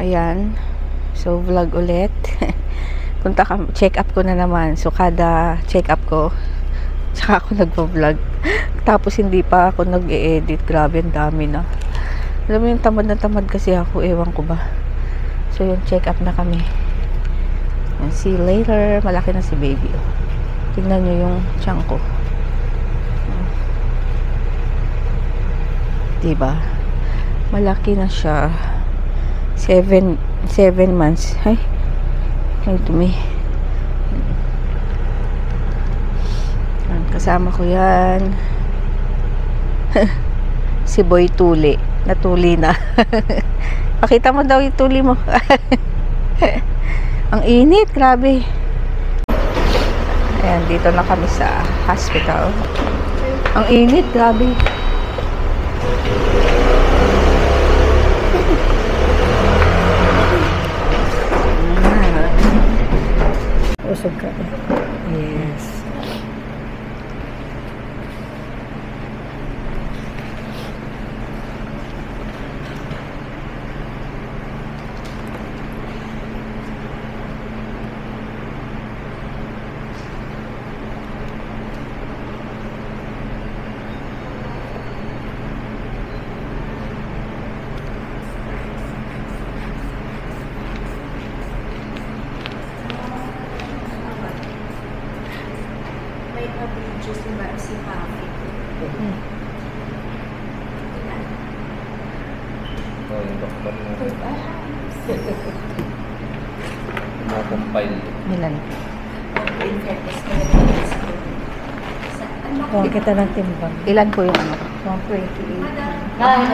ayan. So, vlog ulit. Check up ko na naman. So, kada check up ko, tsaka ako nagpo-vlog. Tapos, hindi pa ako nag-e-edit. Grabe, ang dami na. Alam mo yung tamad na tamad kasi ako. Ewan ko ba. So, yung check up na kami. And see you later. Malaki na si baby. Tingnan nyo yung tiyan ko. Diba? Malaki na siya. 7 months. Ay, may dumi. Kasama ko yan. Si Boy Tuli. Natuli na. Pakita mo daw yung tuli mo. Ang init, grabe. Ayan, dito na kami sa hospital. Ang init, grabe. Usog ka. Yes. Si Papi. Oh, yung doktor mo. Kumpile. Milan. Kung kita ng timbang. Ilan po yung ano? 128. Ah,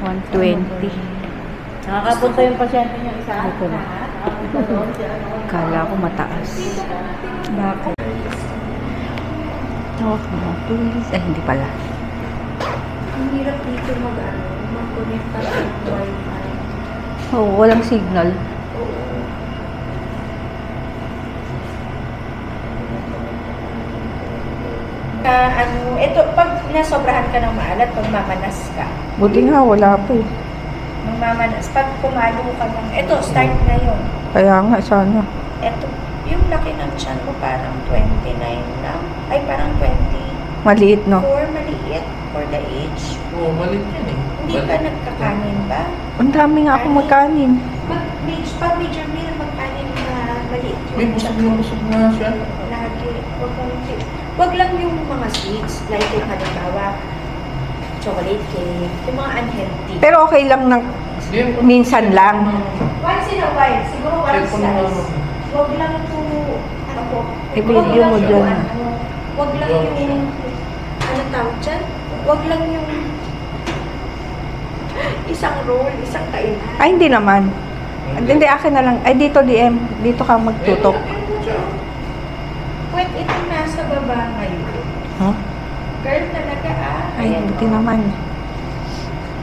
120. Nakakapunta yung pasyente niya isa. Ito na. Kala ko mataas. Bakit? Tawag mo. Please. Eh, hindi pala. Ang hirap dito mag-connect sa Wi-Fi. Oo, walang signal. Ito, pag nasobrahan ka ng maalat, pag mamanas ka. Buti nga, wala po eh. Nung mamanas, pag pumalo ka ng, ito, start na yun. Kaya nga, sana. Ito, yung laki ng tiyan mo parang 29 na. Ay, parang 24, Maliit, no? maliit for the age. Oo, malit yan eh. Hindi ka nagkakanin ba? Ang dami nga ako magkanin. Pag major meal, magkanin na maliit May yung tiyan busog mo. na busog na siya. Lagi. Wag lang yung mga sweets, like yung halimbawa, chocolate cake, yung mga unhealthy. Pero okay lang ng minsan lang. Once in a while, siguro once Cellphone na mo. wag lang to, ano po, I-video mo dyan. Wag lang yung, ano tawag dyan? Wag lang yung isang roll, isang kainan. Ay, hindi naman. Hindi, akin na lang. Ay, dito DM. Dito ka magtutok. Pwede ito nasa baba ngayon. Huh? Girl talaga Ay, buti naman.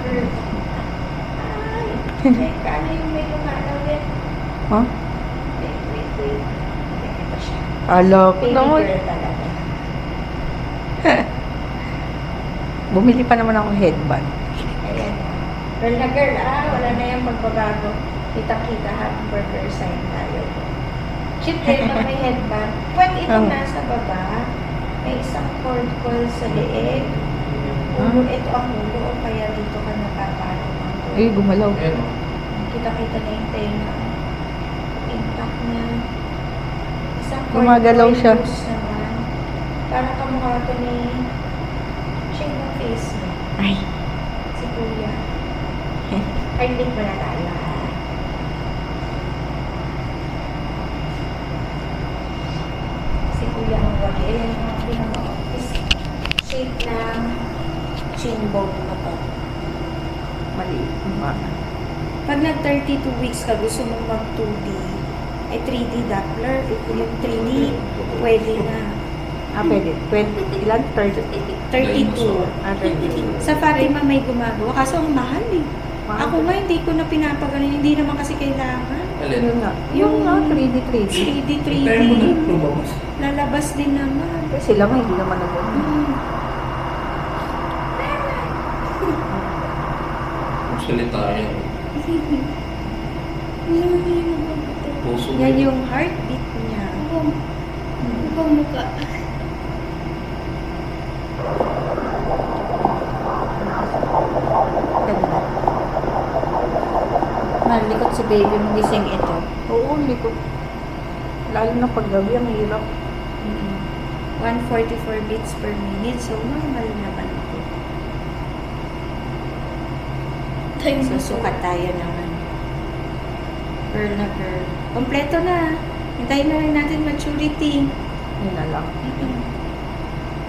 Girl. Ay, teka, ano yung may lumalaw yan? Huh? Wait. Ito siya. Alok. Baby Naman. girl talaga. Bumili pa naman ako headband. Ayan. Girl na girl, wala na yung magbabago. Kita-kita, happy burger sign tayo. Siyempre, pag may headband, pwede itong nasa baba. May isang cord coil sa leeg. Ulo, ito ang ulo, o kaya dito ka napapalo. Ay, gumalaw. Kita-kita na yung tenga. Intact na. Isang cord Gumagalaw coil siya. loose naman. Parang kamukha ito ni Shane ng face niya. Ay. Si Kuya. Ay, link mo na tayo, ha? Si Kuya ang wagi. Ayan yung pinaka-office. Shape ng chin bone na to. Maliit. Pag nag-32 weeks ka, gusto mong mag-2D, ay 3D Doppler. Yung 3D, pwede na. Pwede. Ilan? 30. 32. 32. Sa Fatima may gumagawa, kaso ang mahal eh. Mahal. Ako nga, hindi ko na pinapagalan. Hindi naman kasi kailangan. Alin? Yun nga. Yung nga, 3D. 3D, Tayo mo 3D. na lumabas. Lalabas din naman. Kasi sila nga, hindi naman nag Salita yan. Puso. Yan yung heartbeat niya. Ibang mukha. Ganda. Malikot si baby mo gising ito. Oo, likot. Lalo na pag gabi, ang hirap. 144 beats per minute. So, normal naman ito. Time na Susukat tayo naman. Girl na girl. Kompleto na. Hintayin na lang natin maturity. Yun na lang.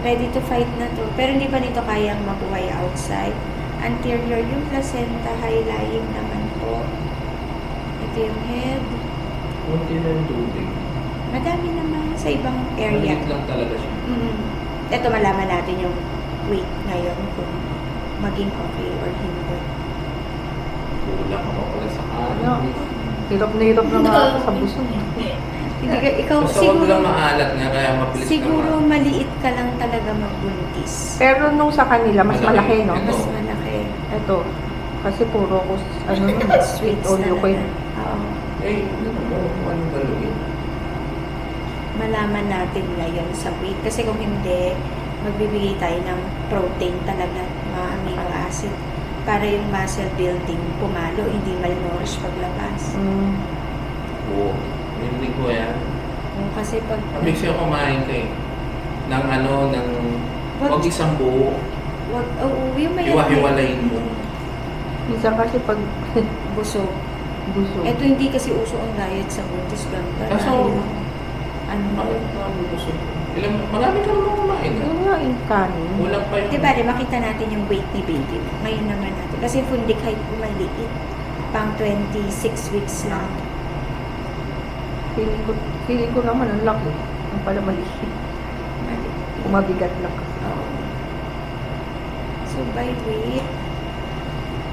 Ready to fight na to. Pero hindi pa nito kayang mabuhay outside. Anterior yung placenta, high-lying naman po. Ito yung head. Kunti na yung tubig. Madami naman sa ibang area. Maliit lang talaga siya. Ito malaman natin yung weight ngayon kung maging okay or hindi. Kulang ako pala sa kanin. Ano? Hirap na hirap na nga sa busog. Hindi ka, ikaw Basta siguro, wag lang maalat nga, kaya mabilis siguro naman. maliit ka lang talaga magbuntis. Pero nung sa kanila, mas malaki, no? Ito. Mas malaki. Ito. Kasi puro ko, ano nun, sweet all you can. Oo. Eh, ano ba yun? Malaman natin ngayon sa weight. Kasi kung hindi, magbibigay tayo ng protein talaga, mga amino acid, para yung muscle building pumalo, hindi malnourish paglabas. Oo. Hindi ko yan. Kasi pag... Mabig siya kumain ka eh. Ng ano, ng... Wag- Huwag isang buo. Wag, oo, yung may... Hiwa-hiwalayin mo. Minsan kasi pag Busog. busog. Ito hindi kasi uso ang diet sa buntis ganda. Kaso- ano, Marami ka naman kumain. Yun nga yung kanin. Kulang pa yung... di ba, makita natin yung weight ni baby. Ngayon naman natin. Kasi fundic height po maliit. Pang 26 weeks lang. Feeling ko naman ang laki. Ang pala maliit. Maliit. Mabigat lang. Oo. So, by weight,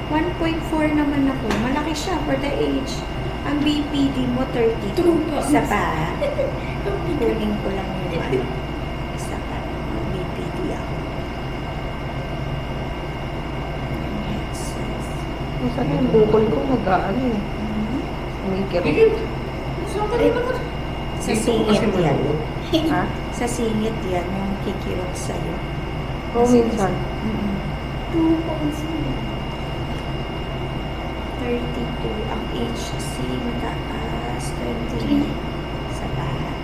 1.4 naman ako. Malaki siya for the age. Ang BPD mo, 32. True pa. Isa pa. Kunin ko lang yung ano. Isa pa. Ang BPD ako. Yung head size. Minsan yung bukol ko nag-ano eh. Umikir. Tigil. Saan ka rin naman? Sa Dito singit kasi yan. malabo. Ha? Sa singit yan, yung kikirot sa'yo. Oo, minsan. 2 pounds yun. 32. Ang HC mataas. 29. Sa bahat.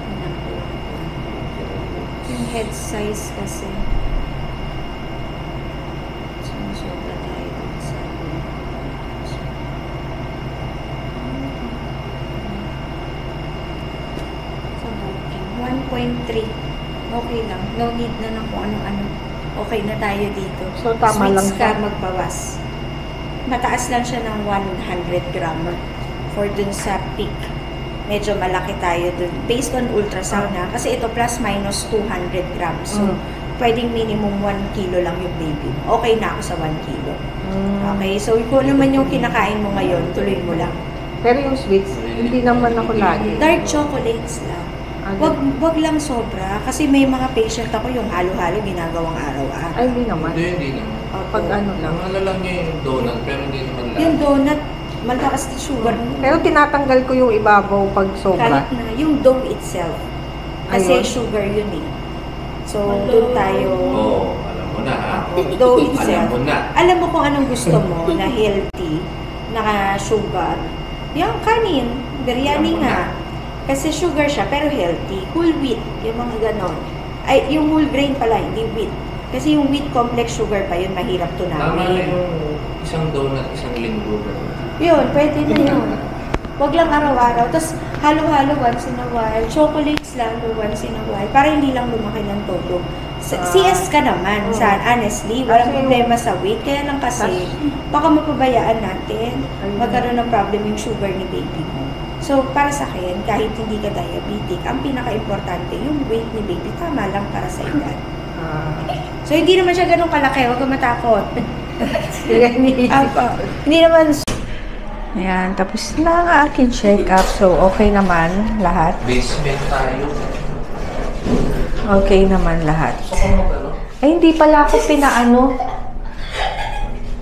Yun ang kuha ko. Yung head size kasi. Sumusobra tayo dun sa sa booking. 1.3. Okay lang. No need na ng kung ano-ano. Okay na tayo dito. So, tama lang Sweets ka siya. magbawas. Mataas lang siya ng 100 gram for dun sa peak. Medyo malaki tayo dun. Based on ultrasound na. Kasi ito plus minus 200 grams. So, pwedeng minimum 1 kilo lang yung baby mo. Okay na ako sa 1 kilo. Okay? So, kung naman yung kinakain mo ngayon, tuloy mo lang. Pero yung sweets, hindi naman ako lagi. Dark chocolates lang. Wag lang sobra. Kasi may mga patient ako yung halo-halo ginagawang araw-araw. Ay, hindi naman. Hindi naman. Pag ano lang. Ang ano lang niya yung donut, pero hindi naman lang. Yung donut, malakas na sugar mo. Pero tinatanggal ko yung ibabaw pag sobra. Kahit na, yung dough itself. Kasi Ayun. sugar yun eh. So, doon tayo. Oo, alam mo na ha. Dough itself. Alam mo na. Alam mo kung anong gusto mo na healthy, naka-sugar. Yung kanin, biryani Alam mo nga. Kasi sugar siya, pero healthy. Whole wheat, yung mga ganon. Ay, yung whole grain pala, hindi wheat. Kasi yung wheat complex sugar pa yun, mahirap Tama na tunawin. yung isang donut, isang linggo. Yun, pwede na yun. Huwag lang araw-araw. Tapos, halo-halo once in a while. Chocolates lang once in a while. Para hindi lang lumaki ng todo. CS ka naman, honestly. Walang Kasi problema sa weight. Kaya lang kasi, baka mapabayaan natin. Magkaroon ng problem yung sugar ni baby mo. So, para sa akin, kahit hindi ka diabetic, ang pinaka-importante, yung weight ni baby, tama lang para sa edad. So, hindi naman siya ganun kalaki. Huwag kang matakot. Hindi naman. Ayan, tapos na ang aking check-up. So, okay naman lahat. Basement tayo. Okay naman lahat. Gusto ko mag-ano? Ay, hindi pala ako pinaano.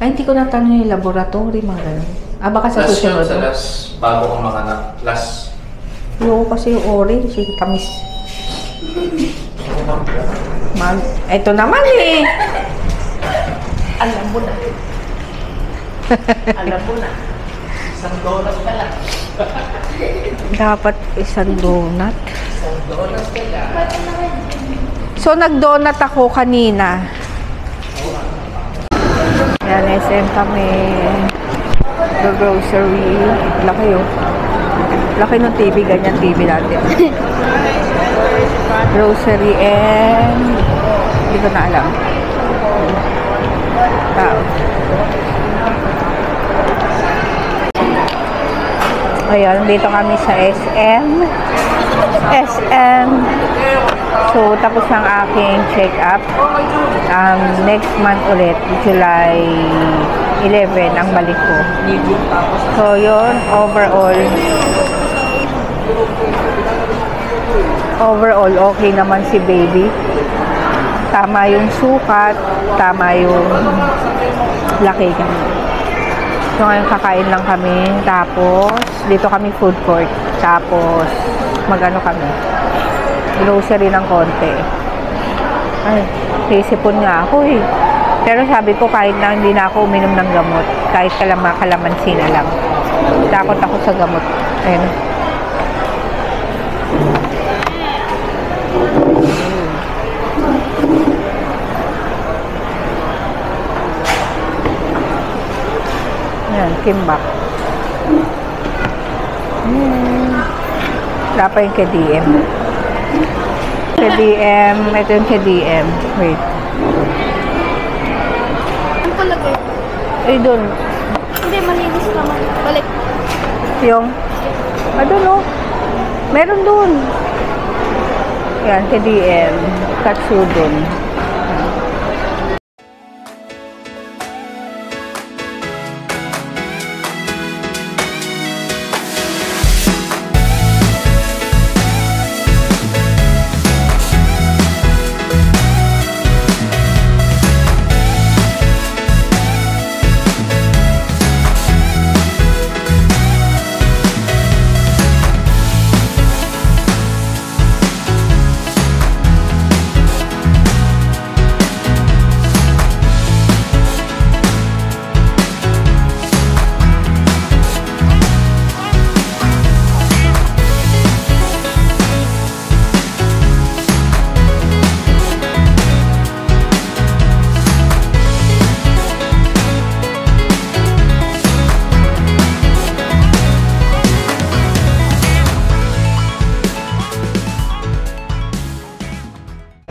Ay, hindi ko natanong yung laboratory, mga ganun. Ah, baka sa Last yun susunod. sa last, bago ko manganak. Last. Ayoko kasi yung orange, yung tamis. Ito naman eh. Alam mo na. Alam mo na. Isang donut ka lang. Dapat isang donut. Isang donut ka lang. So, nag-donut ako kanina. Yan, SM kami. The grocery. Laki oh. Laki ng TV, ganyan TV natin. Grocery and... Hindi ko na alam. Tao. Ayan, dito kami sa SM. SM. So, tapos ng aking check-up. Next month ulit, July 11, ang balik ko. So, yun, overall, okay naman si baby. Tama yung sukat, tama yung laki niya. So, ngayon kakain lang kami. Tapos, dito kami food court. Tapos, magano kami. Grocery ng konti. Ay, sisipon nga ako eh. Pero sabi ko, kahit na hindi na ako uminom ng gamot, kahit kalamansi na lang. Takot ako sa gamot. Ayun. Yan, kimbap. Wala pa yung KDM. KDM, ito yung KDM. Wait. Ang palagay. Ay, dun. Hindi, malinis naman. Balik. Yung, I don't know. Meron dun. Yan, KDM. Katsudon.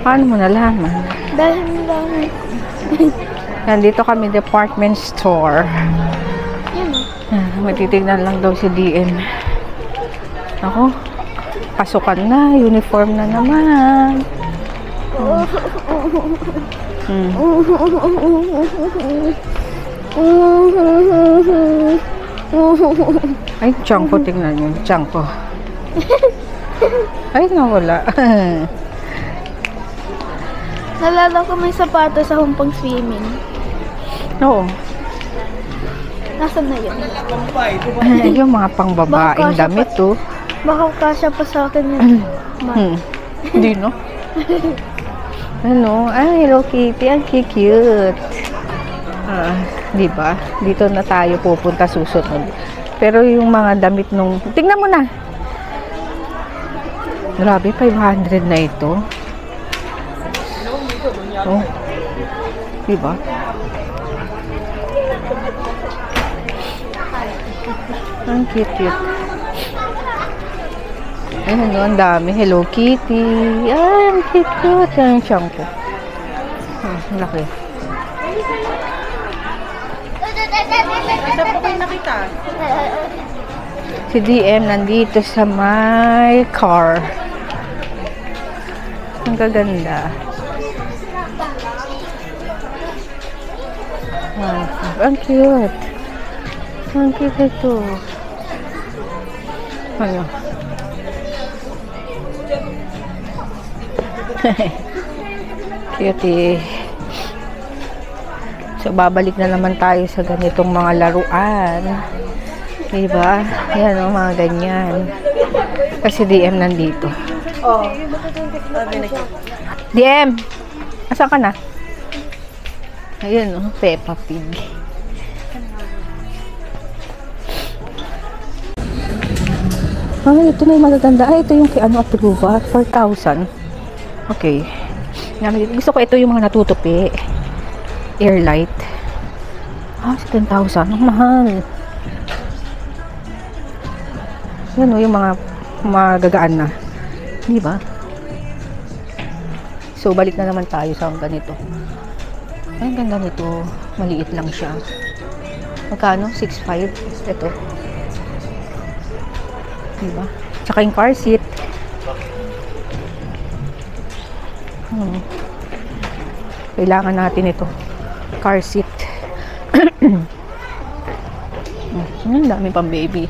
Paano mo nalaman? Dahil lang. Nandito kami department store. Yan o. Matitignan lang daw si DN. Ako, pasukan na, uniform na naman. Ay, tiyan ko, tingnan nyo. Tiyan ko. Ay, nawala. Nalala ko may sapatos sa humpang swimming. Oo. Nasaan na yun? Yung mga pangbabaeng damit, oh. Baka kasya pa sa akin yun. Hindi, no? Ano? Ay, Hello Kitty. Ang cute. Di ba? Dito na tayo pupunta susunod. Pero yung mga damit nung... Tingnan mo na! Grabe, 500 na ito. Oh. Di ba? Ang cute. Ayun, ang dami. Hello Kitty. Ay, ang cute. Ang shampoo. Laki. Saan po kayo nakita? Si DM nandito sa my car. Ang gaganda. Ang cute. Ang cute ito. Ano? Cutie. So, babalik na naman tayo sa ganitong mga laruan. Diba? Yan o, mga ganyan. Kasi DM nandito. Oh. DM! Asan ka na? Ayun o, Peppa Pig. Ito na yung magaganda. Ito yung kay ano approve 4,000. Okay. Gusto ko ito yung mga natutupi. Airlight. 10,000. Ang mahal. Yan o, yung mga magagaan na. Di ba? So, balik na naman tayo sa ganito. Ay, ang ganda nito. Maliit lang siya. Magkano? 6,500. Ito. Diba? Tsaka yung car seat. Kailangan natin ito. Car seat. Ang dami pang baby.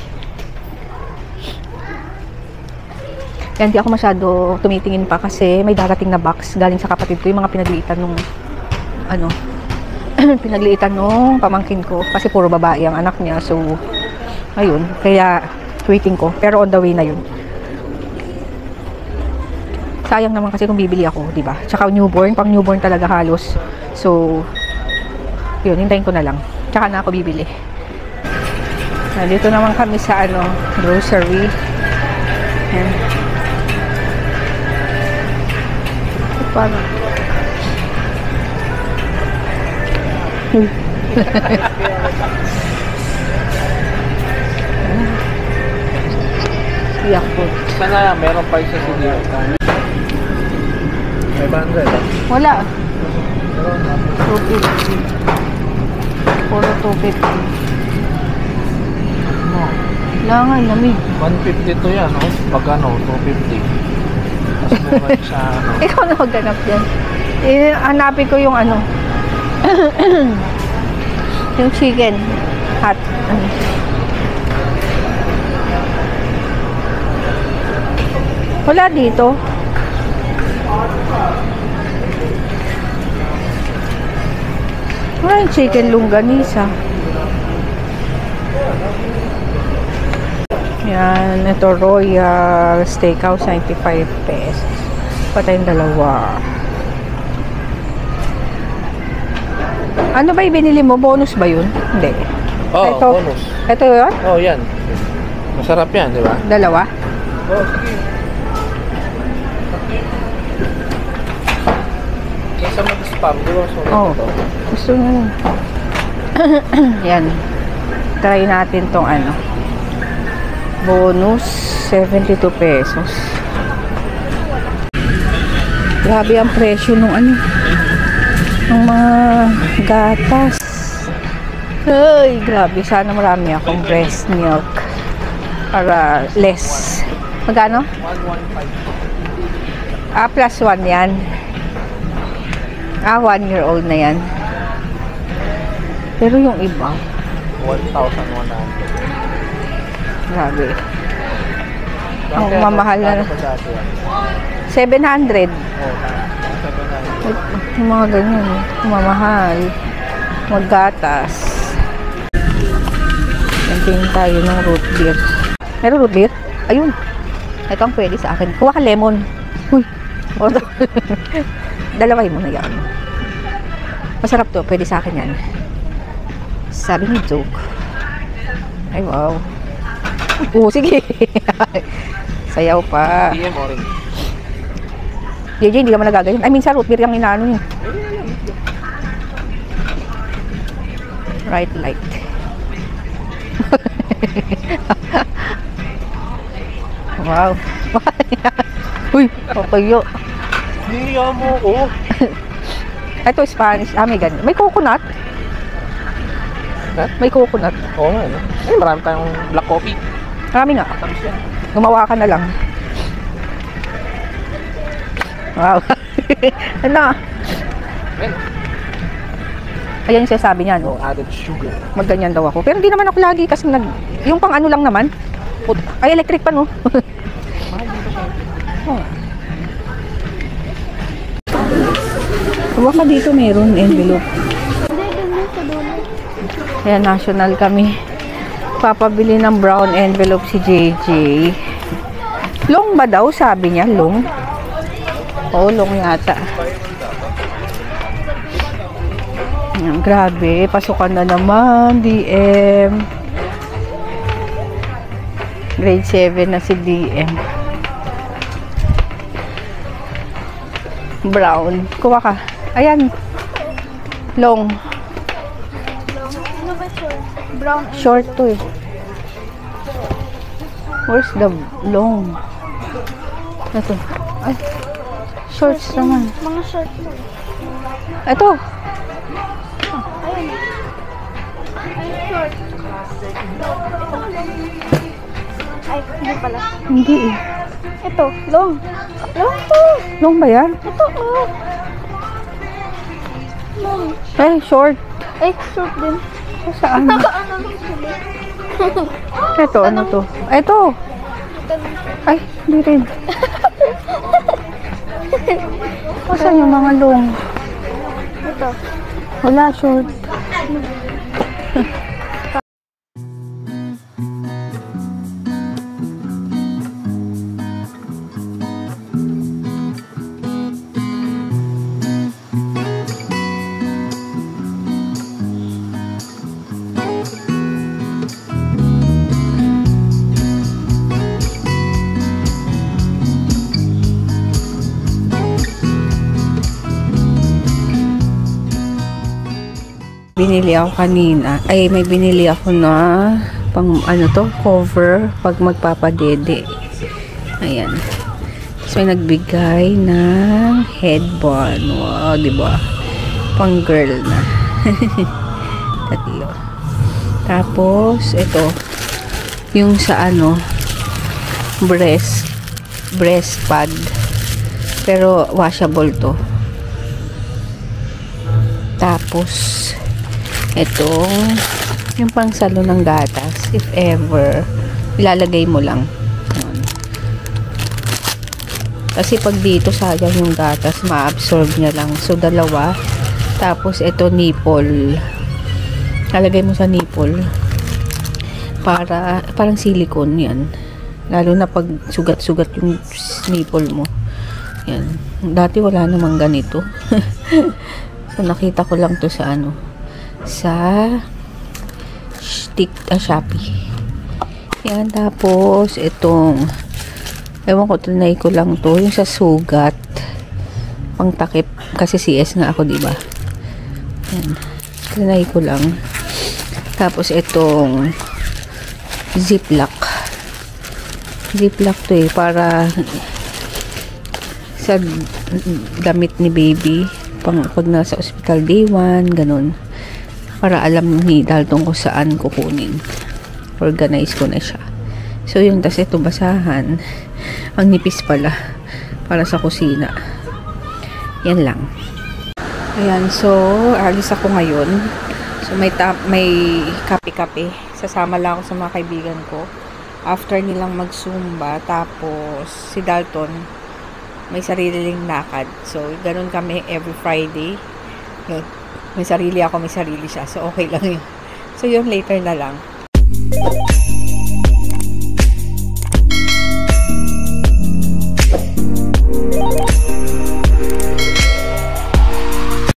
Kaya hindi ako masyado tumitingin pa kasi may darating na box galing sa kapatid ko. Yung mga pinagliitan nung pinagliitan nung pamangkin ko. Kasi puro babae ang anak niya. So, ayun. Kaya waiting ko. Pero on the way na yun. Sayang naman kasi kung bibili ako, di ba? Tsaka newborn, pang newborn talaga halos. So, yun, hintayin ko na lang. Tsaka na ako bibili. Dito naman kami sa grocery. Yan. Paano? Yakult. Sana meron pa isa si Dio. 500. Wala. 250. Puro 250. No. Langan, lamig. 150 to yan, no? Pag 250. Mas mura sa Ikaw na magganap dyan. Hanapin ko yung yung chicken hot. Wala dito. Wala yung chicken longganisa. Yan, ito Royal Steakhouse, 95 pesos. Patayin dalawa. Ano ba yung binili mo? Bonus ba yun? Hindi. Oh, ito, bonus. Ito yun? Oh, yan. Masarap yan, di ba? Dalawa? Oh, sige. Sa mag-spam, di ba? Oh, gusto nyo lang. Yan. Try natin tong bonus, 72 pesos. Grabe ang presyo nung ng mga gatas. Ay, grabe. Sana marami akong breast milk para less. Magkano? 115. Plus 1 yan. 1-year-old na yan. Pero yung iba 1,100. grabe. Ang mamahal na 700. Yung mga ganyan mamahal. Maggatas. Nantiin tayo ng root beer. Meron root beer? Ayun. Ito ang pwede sa akin. Kuha ka lemon. Uy. Dalaway mo na yan. Masarap to. Pwede sa akin yan. Sabi ni Joke. Ay, wow. Sige. Sayaw pa. DM orange. JJ, hindi ka man nagagayon. I mean, sa root beer yung inaano yun. Right light. Wow. Uy, papayo. Hiya mo ko. Ito Spanish. May ganyan. May coconut. Ha? May coconut. Oo nga, no? Ay, marami tayong black coffee. Marami nga. Gumawa ka na lang. Wow. Ano? Ayan yung sinasabi niya, no? No added sugar. Magganyan daw ako. Pero hindi naman ako lagi kasi yung pang ano lang naman. Ay, electric pa, no? Oh. Huwag ka dito, meron envelope. Ayan, national kami. Papabili ng brown envelope si JJ. Long ba daw? Sabi niya, long. Oo, long yata. Ayan, grabe. Pasukan na naman. DM. Grade 7 na si DM. Brown. Kuha ka. Ayan. Long. Ano ba short? Brown and Short to eh. Where's the long? Ito. Ay. Shorts naman. mga short mo. Ito. Ayun. Ayun, short. Ay, hindi pala. Hindi eh. Ito, long. Long to. Long ba yan? Ito, oh. Long. Ay, short. Ay, short din. Saan? Naka-ano lang sila. Ito, ano to? Ito. Ay, hindi rin. Saan yung mga long? Ito. Wala, short. Binili ako kanina. Ay, may binili ako na pang ano to, cover pag magpapadede. Ayan. So, may nagbigay ng headband. Wow, diba? Pang girl na. Tatlo. Tapos, ito. Yung sa ano, breast pad. Pero, washable to. Tapos, itong yung pang salo ng gatas, if ever ilalagay mo lang. Ayan. Kasi pag dito sayang yung gatas, ma-absorb niya lang. So dalawa. Tapos ito nipple, lalagay mo sa nipple para parang silicone yan, lalo na pag sugat-sugat yung nipple mo. Yan, dati wala namang ganito. So nakita ko lang to sa ano, sa Shopee. Yan, tapos itong ewan ko, tunay ko lang to, yung sa sugat pang takip, kasi CS nga ako, diba? Yan, tunay ko lang. Tapos itong ziplock to eh, para sa damit ni baby pang pag nasa hospital day 1, ganun. Para alam ni Dalton kung saan kukunin. Organize ko na siya. So, yung tas ito basahan. Ang nipis pala. Para sa kusina. Yan lang. Ayan, so, alis ako ngayon. So, may kape-kape. Sasama lang ako sa mga kaibigan ko. After nilang mag-zumba, tapos si Dalton, may sariling lakad. So, ganun kami every Friday. Yun. May sarili ako, may sarili siya. So, okay lang yun. So, yun, later na lang.